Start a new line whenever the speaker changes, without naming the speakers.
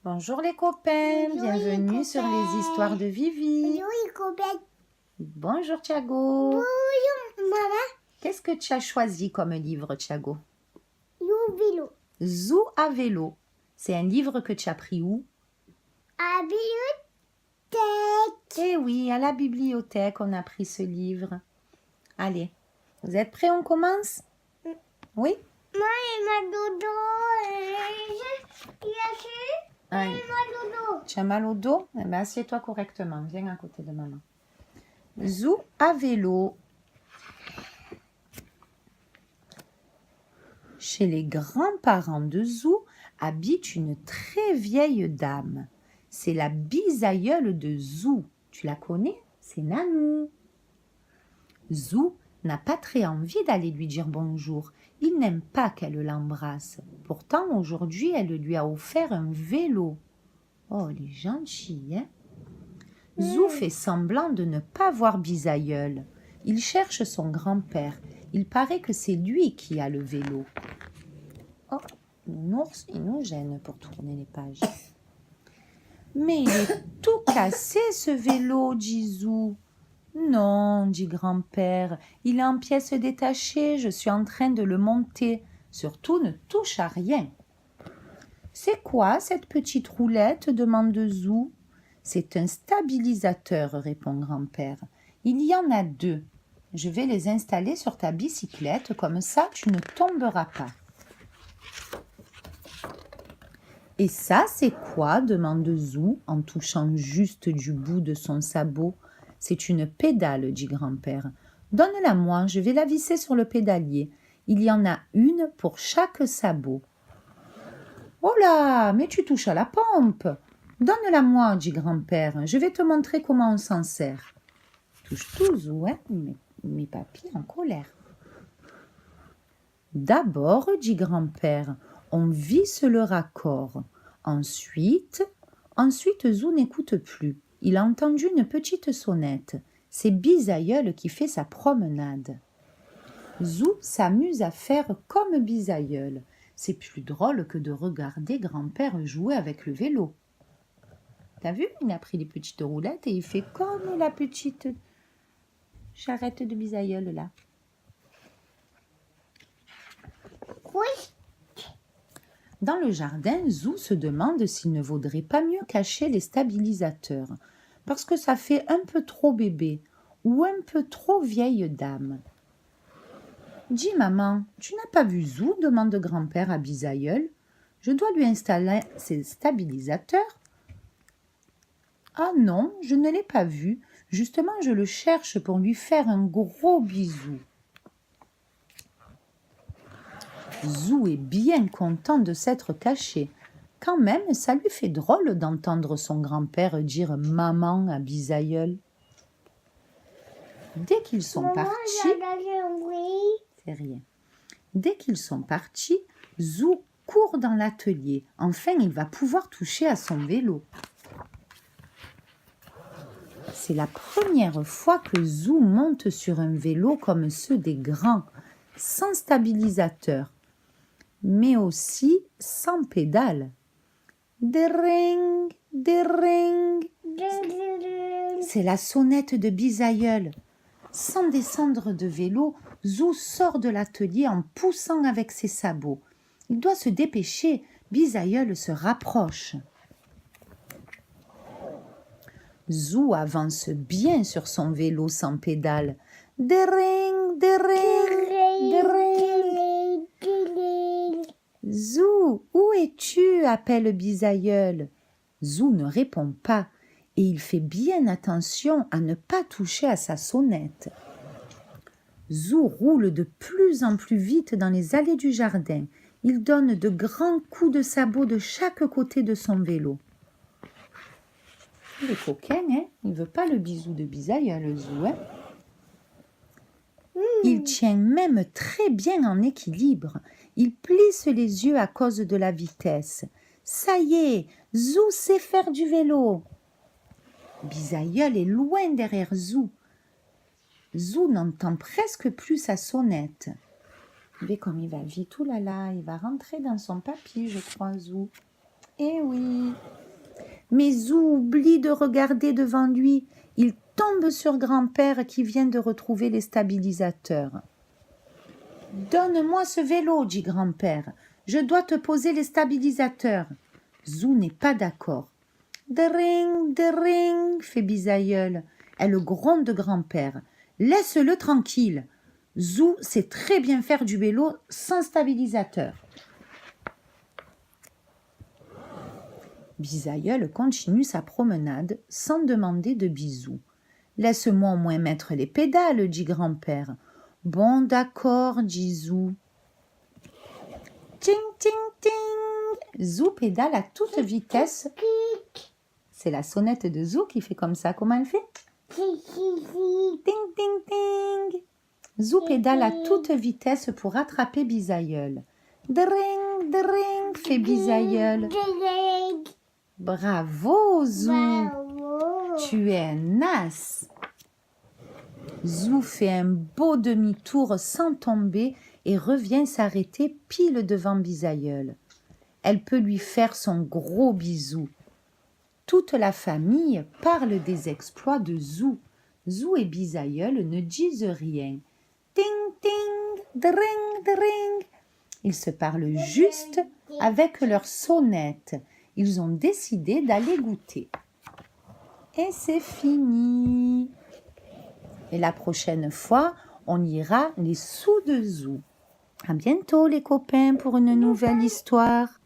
Bonjour les copains,
Bonjour
bienvenue
les
sur
copains.
les histoires de Vivi.
Bonjour les copains.
Bonjour Thiago.
Bonjour maman.
Qu'est-ce que tu as choisi comme livre Thiago?
You vélo.
Zou à vélo. C'est un livre que tu as pris où?
À bibliothèque.
Eh oui, à la bibliothèque on a pris ce livre. Allez, vous êtes prêts, on commence? Oui?
Moi et ma dodo.
Allez.
Ma dodo.
Tu as mal au dos? Eh bien, assieds-toi correctement. Viens à côté de maman. Zou à vélo. Chez les grands-parents de Zou habite une très vieille dame. C'est la bisaïeule de Zou. Tu la connais? C'est Nanou. Zou n'a pas très envie d'aller lui dire bonjour. Il n'aime pas qu'elle l'embrasse. Pourtant, aujourd'hui, elle lui a offert un vélo. Oh, elle est gentille, hein? Zou fait semblant de ne pas voir bisaïeul. Il cherche son grand-père. Il paraît que c'est lui qui a le vélo. Oh, l'ours, il nous gêne pour tourner les pages. Mais il est tout cassé, ce vélo, dit Zou. Non, dit grand-père, il est en pièces détachées, je suis en train de le monter. Surtout, ne touche à rien. C'est quoi cette petite roulette? Demande Zou. C'est un stabilisateur, répond grand-père. Il y en a 2. Je vais les installer sur ta bicyclette, comme ça tu ne tomberas pas. Et ça, c'est quoi? Demande Zou en touchant juste du bout de son sabot. C'est une pédale, dit grand-père. Donne-la-moi, je vais la visser sur le pédalier. Il y en a une pour chaque sabot. Oh là, mais tu touches à la pompe. Donne-la-moi, dit grand-père. Je vais te montrer comment on s'en sert. Touche tout, Zou, hein? Mes papis en colère. D'abord, dit grand-père, on visse le raccord. Ensuite, Zou n'écoute plus. Il a entendu une petite sonnette. C'est bisaïeul qui fait sa promenade. Zou s'amuse à faire comme bisaïeul. C'est plus drôle que de regarder grand-père jouer avec le vélo. T'as vu? Il a pris les petites roulettes et il fait comme la petite charrette de bisaïeul là.
Oui.
Dans le jardin, Zou se demande s'il ne vaudrait pas mieux cacher les stabilisateurs, parce que ça fait un peu trop bébé ou un peu trop vieille dame. Dis maman, tu n'as pas vu Zou? Demande grand-père à bisaïeul. Je dois lui installer ses stabilisateurs. Ah non, je ne l'ai pas vu. Justement, je le cherche pour lui faire un gros bisou. Zou est bien content de s'être caché. Quand même, ça lui fait drôle d'entendre son grand-père dire « maman » à bisaïeul. Dès qu'ils sont partis... C'est rien. Dès qu'ils sont partis, Zou court dans l'atelier. Enfin, il va pouvoir toucher à son vélo. C'est la première fois que Zou monte sur un vélo comme ceux des grands, sans stabilisateur, mais aussi sans pédale. Dring, dring. C'est la sonnette de bisaïeul. Sans descendre de vélo, Zou sort de l'atelier en poussant avec ses sabots. Il doit se dépêcher, bisaïeul se rapproche. Zou avance bien sur son vélo sans pédale. Dring, dring, dring. Zou, où es-tu? Appelle bisaïeul. Zou ne répond pas et il fait bien attention à ne pas toucher à sa sonnette. Zou roule de plus en plus vite dans les allées du jardin. Il donne de grands coups de sabot de chaque côté de son vélo. Il est coquin, hein? Il ne veut pas le bisou de bisaïeul, Zou, hein? Il tient même très bien en équilibre. Il plisse les yeux à cause de la vitesse. Ça y est, Zou sait faire du vélo. Bisaïeul est loin derrière Zou. Zou n'entend presque plus sa sonnette. Mais comme il va vite, oulala, il va rentrer dans son papy, je crois, Zou. Eh oui. Mais Zou oublie de regarder devant lui. Il tombe sur grand-père qui vient de retrouver les stabilisateurs. « Donne-moi ce vélo, dit grand-père. Je dois te poser les stabilisateurs. » Zou n'est pas d'accord. « Dring, dring, fait Bisaïeul. Elle gronde grand-père. « Laisse-le tranquille. » Zou sait très bien faire du vélo sans stabilisateur. Bisaïeul continue sa promenade sans demander de bisous. « Laisse-moi au moins mettre les pédales, dit grand-père. »« Bon, d'accord, dit Zou. »« Ting, ting, ting !» Zou pédale à toute vitesse. C'est la sonnette de Zou qui fait comme ça. Comment elle fait ? Ting, ting, ting. Zou pédale à toute vitesse pour rattraper Bisaïeul. Dring, dring, fait Bisaïeul. Bravo, Zou. Tu es un as. Zou fait un beau demi-tour sans tomber et revient s'arrêter pile devant Bisaïeul. Elle peut lui faire son gros bisou. Toute la famille parle des exploits de Zou. Zou et Bisaïeul ne disent rien. Ting, ting, dring, dring. Ils se parlent juste avec leurs sonnettes. Ils ont décidé d'aller goûter. Et c'est fini. Et la prochaine fois, on ira les sous de Zou. À bientôt les copains pour une nouvelle histoire.